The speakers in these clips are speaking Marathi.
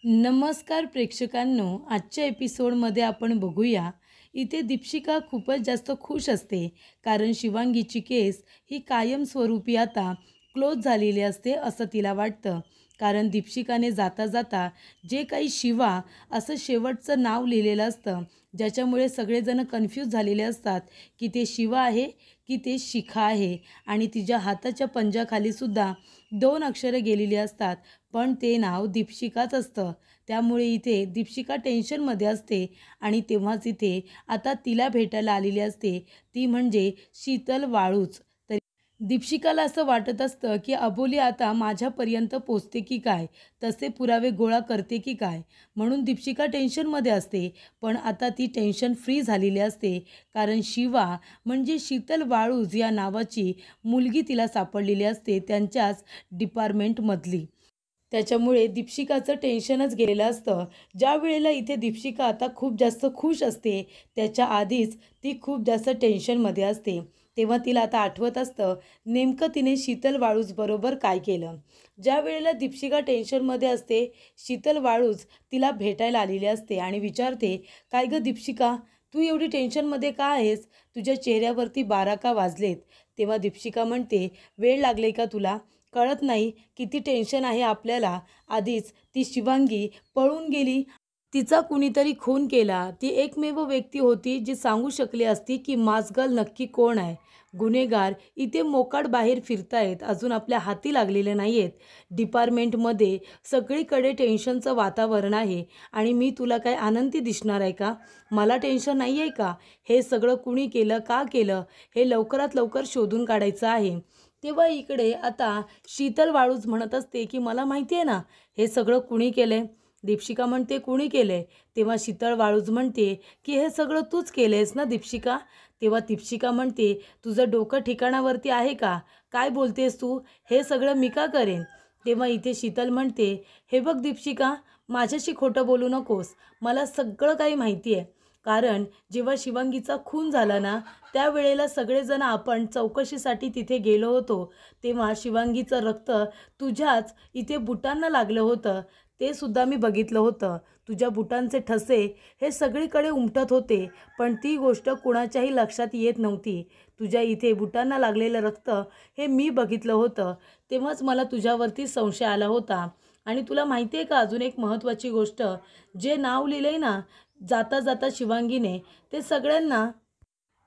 नमस्कार प्रेक्षकांनो, आजच्या एपिसोडमध्ये आपण बघूया. इथे दीपशिका खूपच जास्त खुश असते कारण शिवांगीची केस ही कायमस्वरूपी आता क्लोज झालेली असते असं तिला वाटतं. कारण दीपशिकाने जाता जाता जे काही शिवा असं शेवटचं नाव लिहिलेलं असतं, ज्याच्यामुळे सगळेजण कन्फ्यूज झालेले असतात की ते शिवा आहे की ते शिखा आहे. आणि तिच्या हाताच्या पंजाखालीसुद्धा 2 अक्षरं गेलेली असतात, पण ते नाव दीपशिकाच असतं. त्यामुळे इथे दीपशिका टेन्शनमध्ये असते आणि तेव्हाच इथे आता तिला भेटायला आलेली असते, ती म्हणजे शीतल वाळूच. तर दीपशिकाला असं वाटत असतं की अबोली आता माझ्यापर्यंत पोचते की काय, तसे पुरावे गोळा करते की काय, म्हणून दीपशिका टेन्शनमध्ये असते. पण आता ती टेन्शन फ्री झालेली असते कारण शिवा म्हणजे शीतल वाळूज या नावाची मुलगी तिला सापडलेली असते त्यांच्याच डिपार्टमेंटमधली. त्याच्यामुळे दीपशिकाचं टेन्शनच गेलेलं असतं. ज्या वेळेला इथे दीपशिका आता खूप जास्त खुश असते, त्याच्या आधीच ती खूप जास्त टेन्शनमध्ये असते. तेव्हा तिला आता आठवत असतं नेमकं तिने शीतल वाळूजबरोबर काय केलं. ज्या वेळेला दीपशिका टेन्शनमध्ये असते, शीतल वाळूज तिला भेटायला आलेली असते आणि विचारते, काय गं दीपशिका, तू एवढी टेन्शनमध्ये का आहेस? तुझ्या चेहऱ्यावरती 12 का वाजलेत? तेव्हा दीपशिका म्हणते, वेळ लागले का तुला? कळत नाही किती टेन्शन आहे आपल्याला. आधीच ती शिवांगी पळून गेली, तिचा कुणीतरी खून केला. ती एकमेव व्यक्ती होती जी सांगू शकली असती की माजगल नक्की कोण आहे. गुन्हेगार इथे मोकाट बाहेर फिरतायत, अजून आपल्या हाती लागलेले नाही आहेत. डिपार्टमेंटमध्ये सगळीकडे टेन्शनचं वातावरण आहे आणि मी तुला काय आनंदी दिसणार आहे का? मला टेन्शन नाही आहे का? हे सगळं कुणी केलं, का केलं, हे लवकरात लवकर शोधून काढायचं आहे. तेव्हा इकडे आता शीतल वाळूज म्हणत असते की मला माहिती आहे ना हे सगळं कुणी केलं आहे. दीपशिका म्हणते कुणी केलं आहे? तेव्हा शीतल वाळूज म्हणते की हे सगळं तूच केलं आहेस ना दीपशिका? तेव्हा दीपशिका म्हणते, तुझं डोकं ठिकाणावरती आहे का? काय बोलतेस तू? हे सगळं मी का करेन? तेव्हा इथे शीतल म्हणते, हे बघ दीपशिका, माझ्याशी खोटं बोलू नकोस. मला सगळं काही माहिती आहे. कारण जेव्हा शिवांगीचा खून झाला ना, त्यावेळेला सगळेजण आपण चौकशीसाठी तिथे गेलो होतो, तेव्हा शिवांगीचं रक्त तुझ्याच इथे बुटांना लागलं होतं. ते सुद्धा मी बघितलं होतं. तुझ्या बुटांचे ठसे हे सगळीकडे उमटत होते, पण ती गोष्ट कुणाच्याही लक्षात येत नव्हती. तुझ्या इथे बुटांना लागलेलं रक्त हे मी बघितलं होतं. तेव्हाच मला तुझ्यावरती संशय आला होता. आणि तुला माहिती आहे का अजून एक महत्त्वाची गोष्ट, जे नाव लिहिलं आहे ना जाता जाता शिवांगीने, ते सगळ्यांना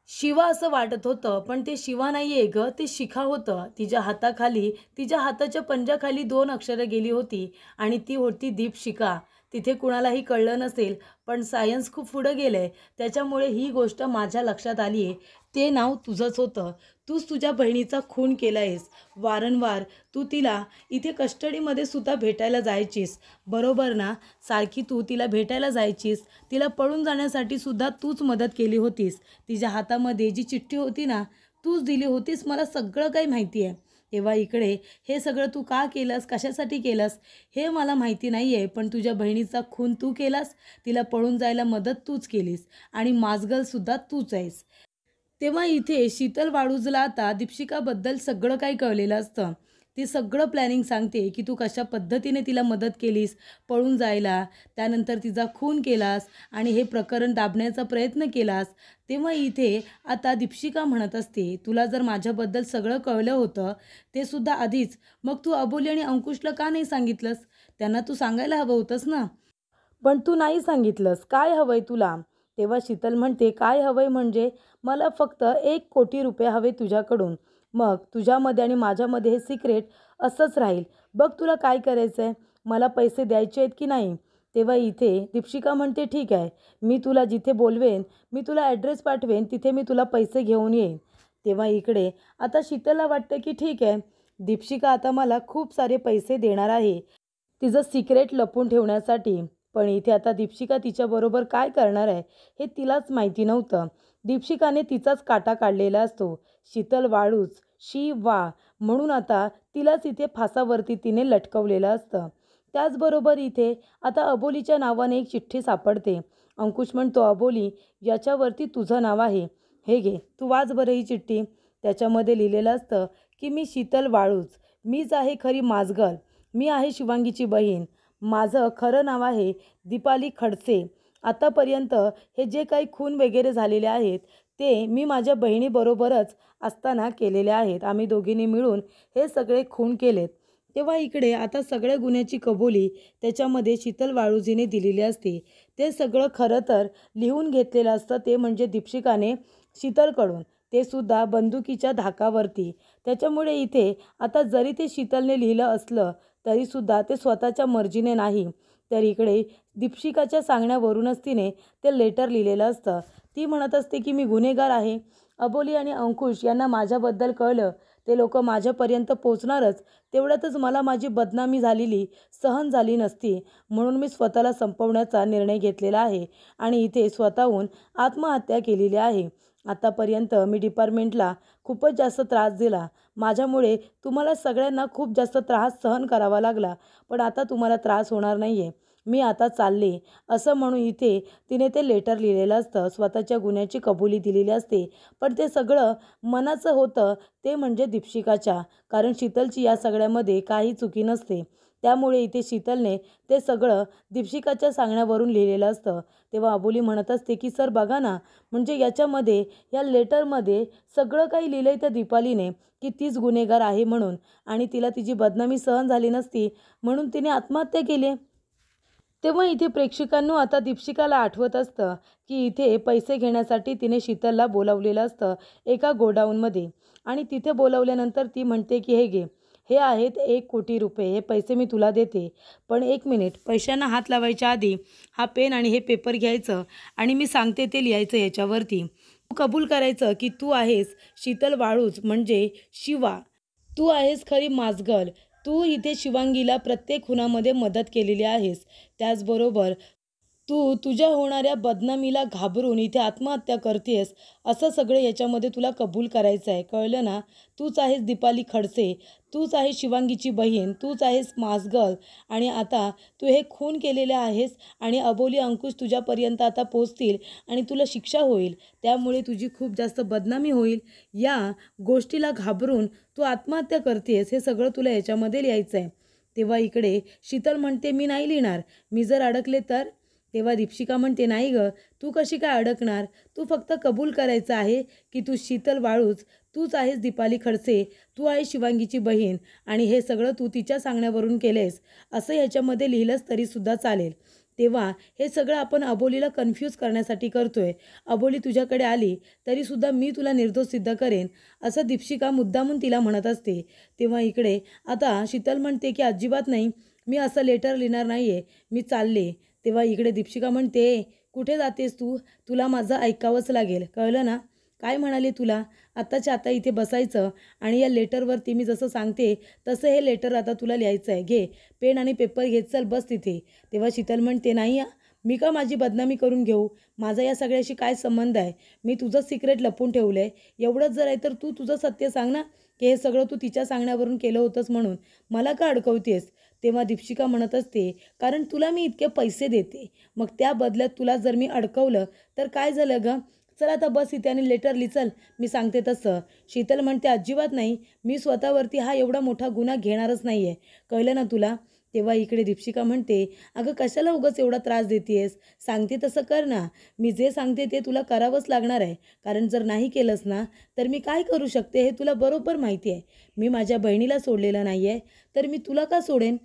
शिवा असं वाटत होतं, पण ते शिवा नाही आहे गं, ते शिखा होतं. तिच्या हाताखाली, तिच्या हाताच्या पंजाखाली 2 अक्षरं गेली होती आणि ती होती दीपशिका. तिथे कुणालाही कळलं नसेल, पण सायन्स खूप पुढं गेलं आहे, त्याच्यामुळे ही गोष्ट माझ्या लक्षात आली आहे. ते नाव तुझंच होतं. तूच तुझ्या बहिणीचा खून केला आहेस. वारंवार तू तिला इथे कस्टडीमध्ये सुद्धा भेटायला जायचीस, बरोबर ना? सारखी तू तिला भेटायला जायचीस, तिला पळून जाण्यासाठी सुद्धा तूच मदत केली होतीस. तिच्या हातामध्ये जी चिठ्ठी होती ना, तूच दिली होतीस, मला सगळं काही माहिती आहे. तेव्हा इकडे हे सगळं तू का केलंस, कशासाठी केलंस, हे मला माहिती नाही आहे, पण तुझ्या बहिणीचा खून तू केलास, तिला पळून जायला मदत तूच केलीस आणि माजगलसुद्धा तूच आहेस. तेव्हा इथे शीतल वाळूजला आता दीपशिकाबद्दल सगळं काही कळलेलं असतं. ती सगळं प्लॅनिंग सांगते की तू कशा पद्धतीने तिला मदत केलीस पळून जायला, त्यानंतर तिचा खून केलास आणि हे प्रकरण दाबण्याचा प्रयत्न केलास. तेव्हा इथे आता दीपशिका म्हणत असते, तुला जर माझ्याबद्दल सगळं कळलं होतं, ते सुद्धा आधीच, मग तू अबोली आणि अंकुशला का नाही सांगितलंस? त्यांना तू सांगायला हवं होतंस ना. पण तू नाही सांगितलंस. काय हवंय तुला? तेव्हा शीतल म्हणते, काय हवंय म्हणजे मला फक्त 1 कोटी रुपये हवे तुझ्याकडून. मग तुझ्यामध्ये आणि माझ्यामध्ये हे सिक्रेट असंच राहील. बघ तुला काय करायचं आहे, मला पैसे द्यायचे आहेत की नाही? तेव्हा इथे दीपशिका म्हणते, ठीक आहे, मी तुला जिथे बोलवेन, मी तुला ॲड्रेस पाठवेन, तिथे मी तुला पैसे घेऊन येईन. तेव्हा इकडे आता शीतलला वाटतं की ठीक आहे, दीपशिका आता मला खूप सारे पैसे देणार आहे तिचं सिक्रेट लपवून ठेवण्यासाठी. पण इथे आता दीपशिका तिच्याबरोबर काय करणार आहे हे तिलाच माहिती नव्हतं. दीपशिकाने तिचाच काटा काढलेला असतो. शीतल वाळूच शी वा म्हणून आता तिलाच इथे फासावरती तिने लटकवलेलं असतं. त्याचबरोबर इथे आता अबोलीच्या नावाने एक चिठ्ठी सापडते. अंकुश म्हणतो, अबोली, याच्यावरती तुझं नाव आहे, हे घे, तू वाच बरं ही चिठ्ठी. त्याच्यामध्ये लिहिलेलं असतं की मी शीतल वाळूच, मीच आहे खरी माजगल, मी आहे शिवांगीची बहीण. माझं खरं नाव आहे दीपाली खडसे. आतापर्यंत हे जे काही खून वगैरे झालेले आहेत ते मी माझ्या बहिणीबरोबरच असताना केलेले आहेत. आम्ही दोघींनी मिळून हे सगळे खून केलेत. तेव्हा इकडे आता सगळ्या गुन्ह्याची कबुली त्याच्यामध्ये शीतल वाळुजीने दिलेली असते. ते सगळं खरं तर लिहून घेतलेलं असतं ते म्हणजे दीपशिकाने शीतलकडून, ते सुद्धा बंदुकीच्या धाकावरती. त्याच्यामुळे इथे आता जरी ते शीतलने लिहिलं असलं तरीसुद्धा ते स्वतःच्या मर्जीने नाही, तर इकडे दीपशिकाच्या सांगण्यावरूनच तिने ते लेटर लिहिलेलं असतं. ती म्हणत असते की मी गुन्हेगार आहे. अबोली आणि अंकुश यांना माझ्याबद्दल कळलं, ते लोक माझ्यापर्यंत पोचणारच. तेवढ्यातच मला माझी बदनामी झालेली सहन झाली नसती, म्हणून मी स्वतःला संपवण्याचा निर्णय घेतलेला आहे आणि इथे स्वतःहून आत्महत्या केलेली आहे. आतापर्यंत मी डिपार्टमेंटला खूपच जास्त त्रास दिला. माझ्यामुळे तुम्हाला सगळ्यांना खूप जास्त त्रास सहन करावा लागला, पण आता तुम्हाला त्रास होणार नाही आहे. मी आता चालले असं म्हणून इथे तिने ते लेटर लिहिलेलं असतं. स्वतःच्या गुन्ह्याची कबुली दिलेली असते, पण ते सगळं मनाचं होतं ते म्हणजे दीपशिकाच्या. कारण शीतलची या सगळ्यामध्ये काही चुकी नसते. त्यामुळे इथे शीतलने ते सगळं दीपशिकाच्या सांगण्यावरून लिहिलेलं असतं. तेव्हा अबोली म्हणत असते की सर बघा ना, म्हणजे याच्यामध्ये या लेटरमध्ये सगळं काही लिहिलं आहे त्या दीपालीने की तीच गुन्हेगार आहे म्हणून, आणि तिला तिची बदनामी सहन झाली नसती म्हणून तिने आत्महत्या केली. तेव्हा इथे प्रेक्षकांनो आता दीपशिकाला आठवत असतं की इथे पैसे घेण्यासाठी तिने शीतलला बोलावलेलं असतं एका गोडाऊनमध्ये, आणि तिथे बोलावल्यानंतर ती म्हणते की हे घे, हे आहेत 1 कोटी रुपये, हे पैसे मी तुला देते. पण 1 मिनिट, पैशांना हात लावायच्या आधी हा पेन आणि हे पेपर घ्यायचं आणि मी सांगते ते लिहायचं याच्यावरती. तू कबूल करायचं की तू आहेस शीतल वाळूज म्हणजे शिवा. तू आहेस खरी माजगल. तू इथे शिवांगीला प्रत्येक खुनामध्ये मदत केलेली आहेस. त्याचबरोबर तू तुझ्या होणाऱ्या बदनामीला घाबरून इथे आत्महत्या करतेस, असं सगळं याच्यामध्ये तुला कबूल करायचं आहे. कळलं ना? तूच आहेस दीपाली खडसे, तूच आहेस शिवांगीची बहीण, तूच आहेस मासगर्ल, आणि आता तू हे खून केलेले आहेस आणि अबोली अंकुश तुझ्यापर्यंत आता पोचतील आणि तुला शिक्षा होईल. त्यामुळे तुझी खूप जास्त बदनामी होईल. या गोष्टीला घाबरून तू आत्महत्या करतेस, हे सगळं तुला याच्यामध्ये लिहायचं आहे. तेव्हा इकडे शीतल म्हणते मी नाही लिहिणार, मी जर अडकले तर. तेव्हा दीपशिका म्हणते नाही गं, तू कशी काय अडकणार? तू फक्त कबूल करायचं आहे की तू शीतल वाळूज, तूच आहेस दीपाली खडसे, तू आहेस शिवांगीची बहीण आणि हे सगळं तू तिच्या सांगण्यावरून केलेस, असं ह्याच्यामध्ये लिहिलंस तरीसुद्धा चालेल. तेव्हा हे सगळं आपण अबोलीला कन्फ्यूज करण्यासाठी करतोय. अबोली तुझ्याकडे आली तरीसुद्धा मी तुला निर्दोष सिद्ध करेन, असं दीपशिका मुद्दामून तिला म्हणत असते. तेव्हा इकडे आता शीतल म्हणते की अजिबात नाही, मी असं लेटर लिहिणार नाही आहे, मी चालले. तेव्हा इकडे दीपशिका म्हणते कुठे जातेस तू? तुला माझं ऐकावंच लागेल, कळलं ना? काय म्हणाले तुला? आत्ताच्या आता इथे बसायचं आणि या लेटरवरती मी जसं सांगते तसं हे लेटर आता तुला लिहायचं आहे. घे पेन आणि पेपर घेत, चल बस तिथे. तेव्हा शीतल म्हणते नाही मी का माझी बदनामी करून घेऊ? माझा या सगळ्याशी काय संबंध आहे? मी तुझं सिक्रेट लपवून ठेवलं आहे. एवढंच जर आहे तर तू तुझं सत्य सांग ना, की हे सगळं तू तिच्या सांगण्यावरून केलं होतंस म्हणून. मला का अडकवतेस? तेव्हा दीपशिका म्हणत असते कारण तुला मी इतके पैसे देते, मग त्या बदल्यात तुला जर मी अडकवलं तर काय झालं गं? चल आता बस इथे आणि लेटर लिह, चल मी सांगते तसं. शीतल म्हणते अजिबात नाही, मी स्वतःवरती हा एवढा मोठा गुन्हा घेणारच नाही आहे, कळलं ना तुला? तेव्हा इकडे दीपशिका म्हणते अगं कशाला उगाच एवढा त्रास देतेस? सांगते तसं कर ना. मी जे सांगते ते तुला करावंच लागणार आहे, कारण जर नाही केलंस ना तर मी काय करू शकते हे तुला बरोबर माहिती आहे. मी माझ्या बहिणीला सोडलेलं नाही आहे, तर मी तुला का सोडेन?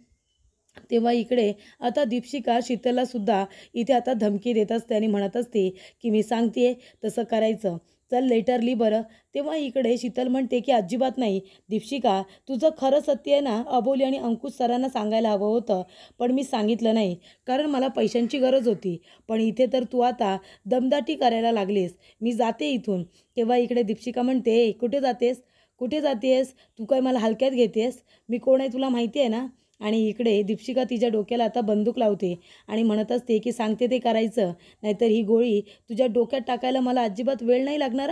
तेव्हा इकडे आता दीपशिका शीतलला सुद्धा इथे आता धमकी देत असते आणि म्हणत असते की मी सांगते तसं करायचं, चल लेटर लिह बरं. तेव्हा इकडे शीतल म्हणते की अजिबात नाही दीपशिका, तुझं खरं सत्य आहे ना अबोली आणि अंकुश सरांना सांगायला हवं होतं, पण मी सांगितलं नाही कारण मला पैशांची गरज होती. पण इथे तर तू आता दमदाटी करायला लागलीस, मी जाते इथून. तेव्हा इकडे दीपशिका म्हणते कुठे जातेस? कुठे जातेस? तू काय मला हलक्यात घेतेस? मी कोण आहे तुला माहिती आहे ना? आणि इकडे दीपशिका तिच्या डोक्याला आता बंदूक लावते आणि म्हणत असते की सांगते ते करायचं, नाहीतर ही गोळी तुझ्या डोक्यात टाकायला मला अजिबात वेळ नाही लागणार.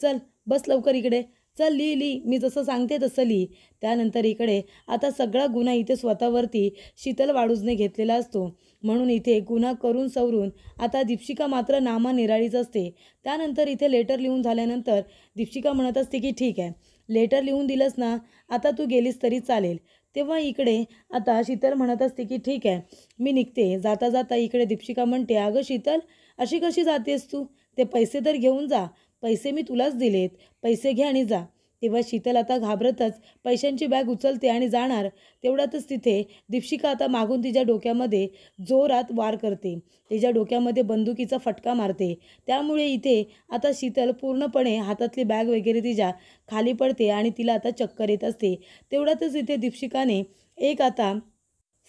चल बस लवकर इकडे, चल लिह, मी जसं सांगते तसं लिह. त्यानंतर इकडे आता सगळा गुन्हा इथे स्वतःवरती शीतल वाळूजने घेतलेला असतो, म्हणून इथे गुन्हा करून सवरून आता दीपशिका मात्र नामानिराळीच असते. त्यानंतर इथे लेटर लिहून झाल्यानंतर दीपशिका म्हणत असते की ठीक आहे, लेटर लिहून दिलंस ना, आता तू गेलीस तरी चालेल. तेव्हा इकडे आता शीतल म्हणत असते की ठीक आहे मी निघते. जाता जाता इकडे दीपशिका म्हणते, अगं शीतल, अशी कशी जातेस तू? ते पैसे तर घेऊन जा. पैसे मी तुलाच दिलेत. पैसे घे आणि जा. तेव्हा शीतल आता घाबरतच पैशांची बॅग उचलते आणि जाणार. तेवढ्यातच तिथे दीपशिका आता मागून तिच्या डोक्यामध्ये जोरात वार करते. तिच्या डोक्यामध्ये बंदुकीचा फटका मारते. त्यामुळे इथे आता शीतल पूर्णपणे हातातली बॅग वगैरे तिच्या खाली पडते आणि तिला आता चक्कर येत असते. तेवढ्यातच इथे दीपशिकाने एक आता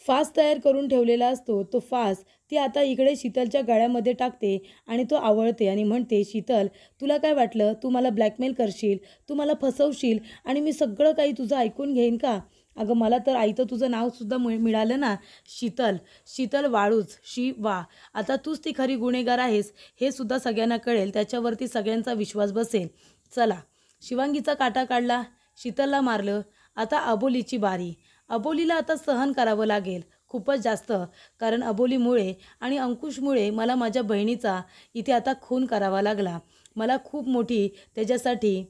फास तयार करून ठेवलेला असतो. तो फास ती आता इकडे शीतलच्या गळ्यामध्ये टाकते आणि तो आवळते आणि म्हणते, शीतल, तुला काय वाटलं तू मला ब्लॅकमेल करशील, तू मला फसवशील आणि मी सगळं काही तुझं ऐकून घेईन का? अगं मला तर आईचं तुझं नावसुद्धा मिळालं ना, शीतल, शीतल वाळूच, शी वा. आता तूच ती खरी गुन्हेगार आहेस हे सुद्धा सगळ्यांना कळेल. त्याच्यावरती सगळ्यांचा विश्वास बसेल. चला, शिवांगीचा काटा काढला, शीतलला मारलं. आता अबोलीची बारी. अबोलीला आता सहन करावं लागेल खूपच जास्त, कारण अबोलीमुळे आणि अंकुशमुळे मला माझ्या बहिणीचा इथे आता खून करावा लागला. मला खूप मोठी त्याच्यासाठी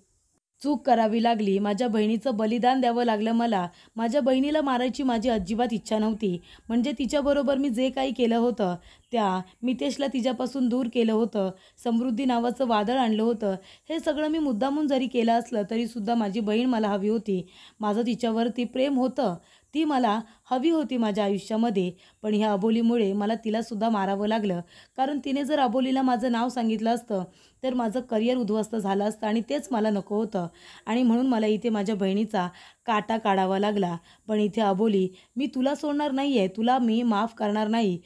चूक करावी लागली. माझ्या बहिणीचं बलिदान द्यावं लागलं मला. माझ्या बहिणीला मारायची माझी अजिबात इच्छा नव्हती. म्हणजे तिच्याबरोबर मी जे काही केलं होतं, त्या मितेशला तिच्यापासून दूर केलं होतं, समृद्धी नावाचं वादळ आणलं होतं, हे सगळं मी मुद्दामून जरी केलं असलं तरीसुद्धा माझी बहीण मला हवी होती. माझं तिच्यावरती प्रेम होतं. ती मला हवी होती माझ्या आयुष्यामध्ये. पण ह्या अबोलीमुळे मला तिलासुद्धा मारावं लागलं. कारण तिने जर अबोलीला माझं नाव सांगितलं असतं तर माझं करिअर उद्ध्वस्त झालं असतं आणि तेच मला नको होतं. आणि म्हणून मला इथे माझ्या बहिणीचा काटा काढावा लागला. पण इथे अबोली, मी तुला सोडणार नाही आहे. तुला मी माफ करणार नाही.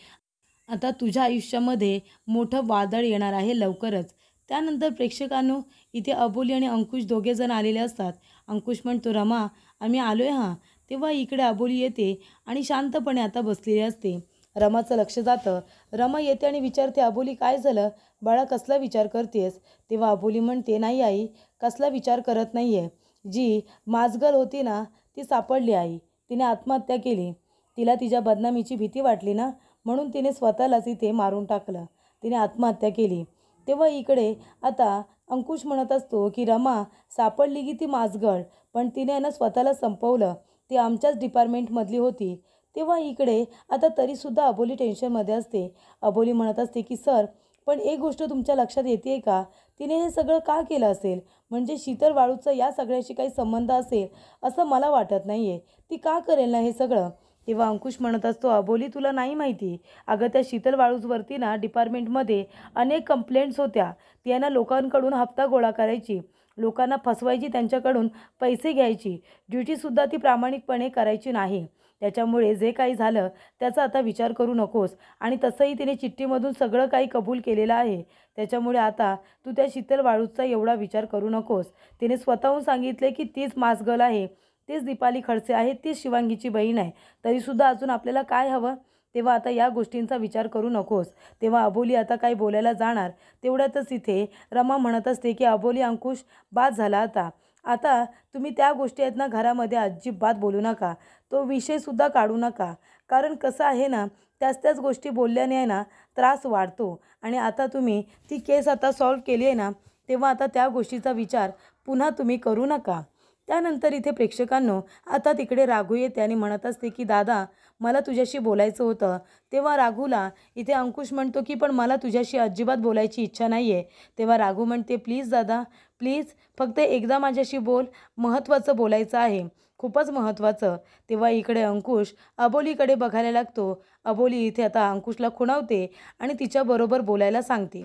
आता तुझ्या आयुष्यामध्ये मोठं वादळ येणार आहे लवकरच. त्यानंतर प्रेक्षकांनो, इथे अबोली आणि अंकुश दोघेजण आलेले असतात. अंकुश म्हणतो, रमा, आम्ही आलोय हां. तेव्हा इकडे अबोली येते आणि शांतपणे आता बसलेली असते. रमाचं लक्ष जातं. रमा येते आणि विचारते, अबोली काय झालं? बाळा, कसला विचार करतेस? तेव्हा अबोली म्हणते, नाही आई, कसला विचार करत नाही आहे. जी माजगल होती ना, ती सापडली आई. तिने आत्महत्या केली. तिला तिच्या बदनामीची भीती वाटली ना, म्हणून तिने स्वतःलाच इथे मारून टाकलं. तिने आत्महत्या केली. तेव्हा इकडे आता अंकुश म्हणत असतो की रमा सापडली की ती माजगळ, पण तिने ना स्वतःला संपवलं. ती आमच्याच डिपार्टमेंटमधली होती. तेव्हा इकडे आता तरीसुद्धा अबोली टेन्शनमध्ये असते. अबोली म्हणत असते की सर, पण एक गोष्ट तुमच्या लक्षात येते का? तिने हे सगळं का केलं असेल? म्हणजे शीतल वाळूचा या सगळ्याशी काही संबंध असेल असं मला वाटत नाही आहे. ती का करेल ना हे सगळं? तेव्हा अंकुश म्हणत असतो, अबोली तुला नाही माहिती. अगं त्या शीतल वाळूजवरती ना डिपार्टमेंटमध्ये अनेक कंप्लेंट्स होत्या. ती आहे ना लोकांकडून हप्ता गोळा करायची, लोकांना फसवायची, त्यांच्याकडून पैसे घ्यायची. ड्युटीसुद्धा ती प्रामाणिकपणे करायची नाही. त्याच्यामुळे जे काही झालं त्याचा आता विचार करू नकोस. आणि तसंही तिने चिठ्ठीमधून सगळं काही कबूल केलेलं आहे. त्याच्यामुळे आता तू त्या शीतल वाळूचा एवढा विचार करू नकोस. तिने स्वतःहून सांगितले की तीच मासगल आहे, तीच दीपाली खडसे आहे, तीच शिवांगीची बहीण आहे. तरीसुद्धा अजून आपल्याला काय हवं? तेव्हा आता या गोष्टींचा विचार करू नकोस. तेव्हा अबोली आता काही बोलायला जाणार. तेवढ्यातच इथे रमा म्हणत असते की अबोली, अंकुश, बाद झाला आता. आता तुम्ही त्या गोष्टी आहेत ना घरामध्ये अजिबात बोलू नका. तो विषयसुद्धा काढू नका. कारण कसं आहे ना, त्याच गोष्टी बोलल्याने आहे ना त्रास वाढतो. आणि आता तुम्ही ती केस आता सॉल्व्ह केली आहे ना, तेव्हा आता त्या गोष्टीचा विचार पुन्हा तुम्ही करू नका. त्यानंतर इथे प्रेक्षकांनो, आता तिकडे राघू येते आणि म्हणत असते की दादा, मला तुझ्याशी बोलायचं होतं. तेव्हा राघूला इथे अंकुश म्हणतो की पण मला तुझ्याशी अजिबात बोलायची इच्छा नाही आहे. तेव्हा राघू म्हणते, प्लीज दादा, प्लीज, फक्त एकदा माझ्याशी बोल. महत्त्वाचं बोलायचं आहे, खूपच महत्त्वाचं. तेव्हा इकडे अंकुश अबोलीकडे बघायला लागतो. अबोली इथे आता अंकुशला खुणावते आणि तिच्याबरोबर बोलायला सांगते.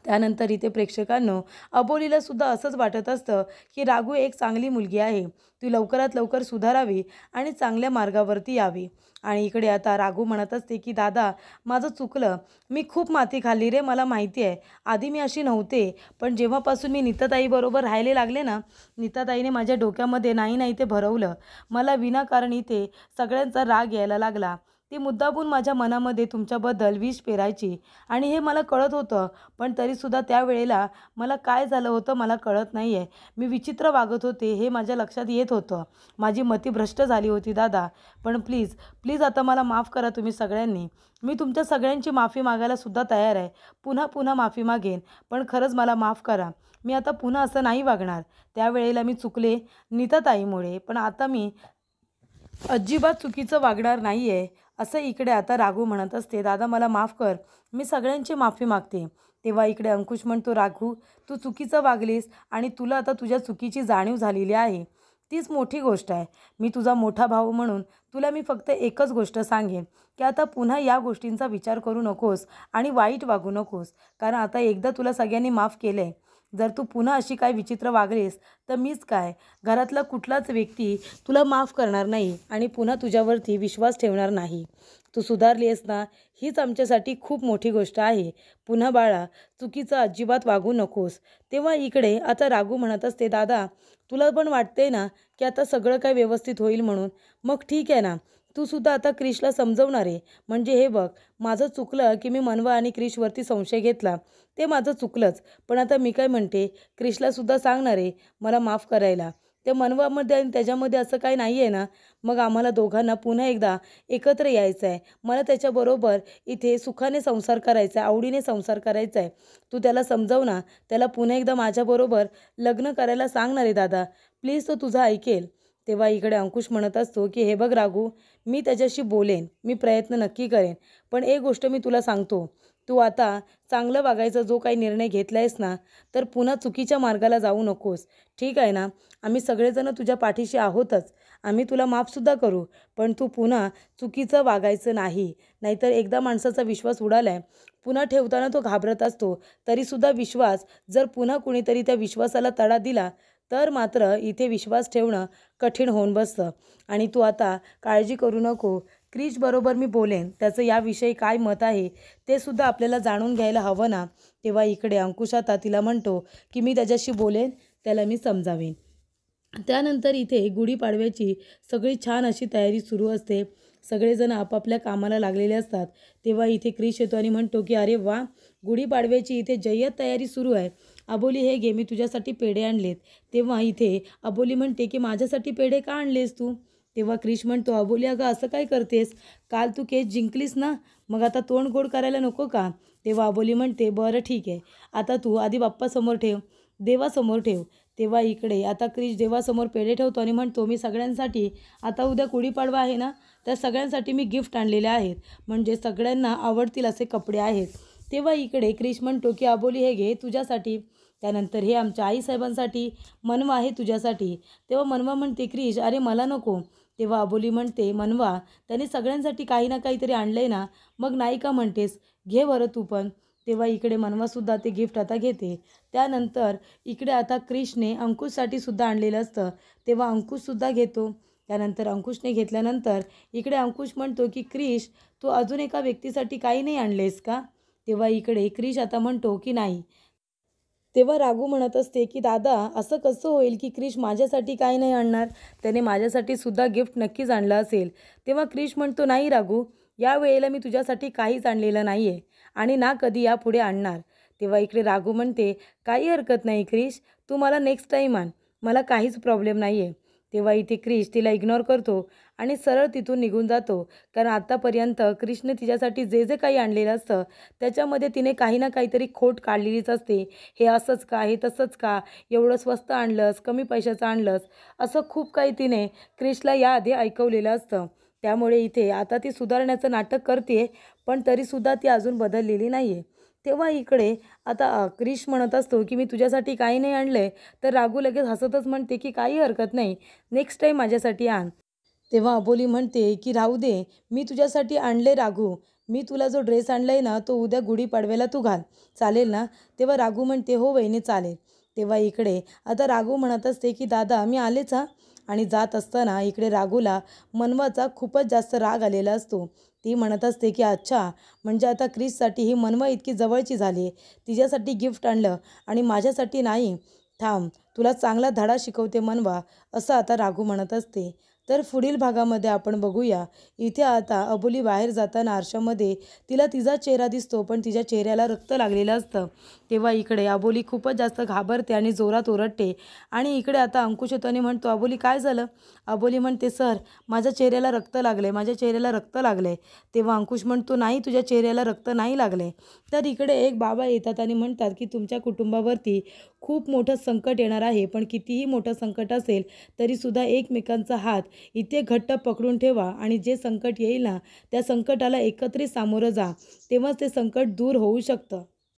त्यानंतर इथे प्रेक्षकांनो, अबोलीला सुद्धा असंच वाटत असतं की राघू एक चांगली मुलगी आहे. ती लवकरात लवकर सुधारावी आणि चांगल्या मार्गावरती यावी. आणि इकडे आता राघू म्हणत असते की दादा, माझं चुकलं. मी खूप माती खाल्ली रे, मला माहिती आहे. आधी मी अशी नव्हते. पण जेव्हापासून मी नीताताईबरोबर राहायला लागले ना, नीताताईने माझ्या डोक्यामध्ये नाही नाही ते भरवलं. मला विनाकारण इथे सगळ्यांचा राग यायला लागला. ती मुद्दामून माझ्या मनामध्ये तुमच्याबद्दल विष पेरायची आणि हे मला कळत होतं. पण तरीसुद्धा त्यावेळेला मला काय झालं होतं मला कळत नाही आहे. मी विचित्र वागत होते हे माझ्या लक्षात येत होतं. माझी मती भ्रष्ट झाली होती दादा. पण प्लीज, प्लीज आता मला माफ करा तुम्ही सगळ्यांनी. मी तुमच्या सगळ्यांची माफी मागायला सुद्धा तयार आहे. पुन्हा पुन्हा माफी मागेन. पण खरंच मला माफ करा. मी आता पुन्हा असं नाही वागणार. त्यावेळेला मी चुकले नीताताईमुळे. पण आता मी अजिबात चुकीचं वागणार नाही आहे असं इकडे आता राघू म्हणत असते. दादा मला माफ कर, मी सगळ्यांची माफी मागते. तेव्हा इकडे अंकुश म्हणतो, राघू तू चुकीचं वागलीस आणि तुला आता तुझ्या चुकीची जाणीव झालेली आहे, तीच मोठी गोष्ट आहे. मी तुझा मोठा भाऊ म्हणून तुला मी फक्त एकच गोष्ट सांगेन की आता पुन्हा या गोष्टींचा विचार करू नकोस आणि वाईट वागू नकोस. कारण आता एकदा तुला सगळ्यांनी माफ केलं आहे. जर तू पुन्हा अशी काय विचित्र वागलीस तर मीच काय, घरातला कुठलाच व्यक्ती तुला माफ करणार नाही आणि पुन्हा तुझ्यावरती विश्वास ठेवणार नाही. तू सुधारली आहेस ना, हीच आमच्यासाठी खूप मोठी गोष्ट आहे. पुन्हा बाळा चुकीचं अजिबात वागू नकोस. तेव्हा इकडे आता राघू म्हणत असते, दादा तुला पण वाटते ना की आता सगळं काय व्यवस्थित होईल म्हणून? मग ठीक आहे ना, तू सुद्धा आता क्रिशला समजवणार आहे. म्हणजे हे बघ, माझं चुकलं की मी मनवा आणि क्रिशवरती संशय घेतला, ते माझं चुकलंच. पण आता मी काय म्हणते, क्रिशला सुद्धा सांगणार आहे मला माफ करायला. त्या मनवामध्ये आणि त्याच्यामध्ये असं काही नाही आहे ना. मग आम्हाला दोघांना पुन्हा एकदा एकत्र यायचं आहे. मला त्याच्याबरोबर इथे सुखाने संसार करायचा आहे, आवडीने संसार करायचा आहे. तू त्याला समजव ना, त्याला पुन्हा एकदा माझ्याबरोबर लग्न करायला सांगणार आहे दादा, प्लीज तो तुझा ऐकेल. तेव्हा इकडे अंकुश म्हणत असतो की हे बघ राघू, मी त्याच्याशी बोलेन, मी प्रयत्न नक्की करेन. पण एक गोष्ट मी तुला सांगतो, तू आता चांगलं वागायचा जो काही निर्णय घेतला आहेस ना, तर पुन्हा चुकीच्या मार्गाला जाऊ नकोस. ठीक आहे ना, आम्ही सगळेजण तुझ्या पाठीशी आहोतच. आम्ही तुला माफसुद्धा करू, पण तू पुन्हा चुकीचं वागायचं नाही. नाहीतर एकदा माणसाचा विश्वास उडाला आहे, पुन्हा ठेवताना तो घाबरत असतो. तरीसुद्धा विश्वास जर पुन्हा कुणीतरी त्या विश्वासाला तडा दिला तर मात्र इथे विश्वास ठेवणं कठीण होऊन बसतं. आणि तू आता काळजी करू नको, क्रिशबरोबर मी बोलेन, त्याचं याविषयी काय मत आहे ते सुद्धा आपल्याला जाणून घ्यायला हवं ना. तेव्हा इकडे अंकुश आता तिला म्हणतो की मी त्याच्याशी बोलेन, त्याला मी समजावेन. त्यानंतर इथे गुढीपाडव्याची सगळी छान अशी तयारी सुरू असते. सगळेजण आपापल्या कामाला लागलेले असतात. तेव्हा इथे क्रिश येतो आणि म्हणतो की अरे वा, गुढीपाडव्याची इथे जय्यत तयारी सुरू आहे. अबोली हे घे, मी तुझ्यासाठी पेढे आणलेत. तेव्हा इथे अबोली म्हणते की माझ्यासाठी पेढे का आणलेस तू? तेव्हा क्रिश म्हणतो, अबोली अगं असं काय करतेस, काल तू केस जिंकलीस ना, मग आता तोंड गोड करायला नको का? तेव्हा अबोली म्हणते, बरं ठीक आहे, आता तू आधी बाप्पासमोर ठेव, देवासमोर ठेव. तेव्हा इकडे आता क्रिश देवासमोर पेढे ठेवतो आणि म्हणतो, मी सगळ्यांसाठी, आता उद्या गुढीपाडवा आहे ना, त्या सगळ्यांसाठी मी गिफ्ट आणलेले आहेत, म्हणजे सगळ्यांना आवडतील असे कपडे आहेत. तेव्हा इकडे क्रिश म्हणतो की अबोली हे घे तुझ्यासाठी, त्यानंतर हे आमच्या आईसाहेबांसाठी, मनवा आहे तुझ्यासाठी. तेव्हा मनवा म्हणते, क्रिश अरे मला नको. तेव्हा अबोली म्हणते, मनवा त्याने सगळ्यांसाठी काही ना काहीतरी आणलं आहे ना, मग नाही का म्हणतेस, घे बरं तू पण. तेव्हा इकडे मनवासुद्धा ते गिफ्ट आता घेते. त्यानंतर इकडे आता क्रिशने अंकुशसाठी सुद्धा आणलेलं असतं, तेव्हा अंकुशसुद्धा घेतो. त्यानंतर अंकुशने घेतल्यानंतर इकडे अंकुश म्हणतो की क्रिश तू अजून एका व्यक्तीसाठी काही नाही आणलेस का? तेव्हा इकडे क्रिश आता म्हणतो की नाही. तेव्हा राघू म्हणत असते की दादा असं कसं होईल की क्रिश माझ्यासाठी काय नाही आणणार, त्याने माझ्यासाठी सुद्धा गिफ्ट नक्कीच आणलं असेल. तेव्हा क्रिश म्हणतो, नाही राघू, या वेळेला मी तुझ्यासाठी काहीच आणलेलं नाही आहे आणि ना कधी यापुढे आणणार. तेव्हा इकडे राघू म्हणते, काही हरकत नाही क्रिश, तू मला नेक्स्ट टाईम आण, मला काहीच प्रॉब्लेम नाही आहे. तेव्हा इथे क्रिश तिला इग्नोर करतो आणि सरळ तिथून निघून जातो. कारण आत्तापर्यंत क्रिशने तिच्यासाठी जे जे काही आणलेलं असतं त्याच्यामध्ये तिने काही ना काहीतरी खोट काढलेलीच असते. हे असंच का, हे तसंच का, एवढं स्वस्त आणलंस, कमी पैशाचं आणलंस, असं खूप काही तिने क्रिशला याआधी ऐकवलेलं असतं. त्यामुळे इथे आता ती सुधारण्याचं नाटक करते, पण तरीसुद्धा ती अजून बदललेली नाही आहे. तेव्हा इकडे आता क्रिश म्हणत असतो की मी तुझ्यासाठी काही नाही आणलं आहे, तर राघू लगेच हसतच म्हणते की काही हरकत नाही, नेक्स्ट टाईम माझ्यासाठी आण. तेव्हा अबोली म्हणते की राहू दे, मी तुझ्यासाठी आणले राघू, मी तुला जो ड्रेस आणला आहे ना तो उद्या गुढीपाडव्याला तू घाल, चालेल ना? तेव्हा राघू म्हणते, हो वहिनी चालेल. तेव्हा इकडे आता राघू म्हणत असते की दादा मी आलेच हा. आणि जात असताना इकडे राघूला मनवाचा खूपच जास्त राग आलेला असतो. ती म्हणत असते की अच्छा, म्हणजे आता क्रिससाठी ही मनवा इतकी जवळची झाली आहे, तिच्यासाठी गिफ्ट आणलं आणि माझ्यासाठी नाही. थांब, तुला चांगला धडा शिकवते मनवा, असं आता राघू म्हणत असते. तर पुढील भागामध्ये आपण बघूया. इथे आता अबोली बाहेर जाताना आरशामध्ये तिला तिचा चेहरा दिसतो, पण तिच्या चेहऱ्याला रक्त लागलेलं असतं. तेव्हा इकडे अबोली खूपच जास्त घाबरते आणि जोरात ओरडते. आणि इकडे आता अंकुश येतो आणि म्हणतो, अबोली काय झालं? अबोली म्हणते, सर माझ्या चेहऱ्याला रक्त लागलं आहे, माझ्या चेहऱ्याला रक्त लागलं आहे. तेव्हा अंकुश म्हणतो, नाही तुझ्या चेहऱ्याला रक्त नाही लागलं आहे. तर इकडे एक बाबा येतात आणि म्हणतात की तुमच्या कुटुंबावरती खूप मोठं संकट येणार आहे, पण कितीही मोठं संकट असेल तरीसुद्धा एकमेकांचा हात इथे घट्ट पकडून ठेवा आणि जे संकट येईल ना त्या संकटाला एकत्रित सामोरं जा, तेव्हाच ते संकट दूर होऊ शकतं.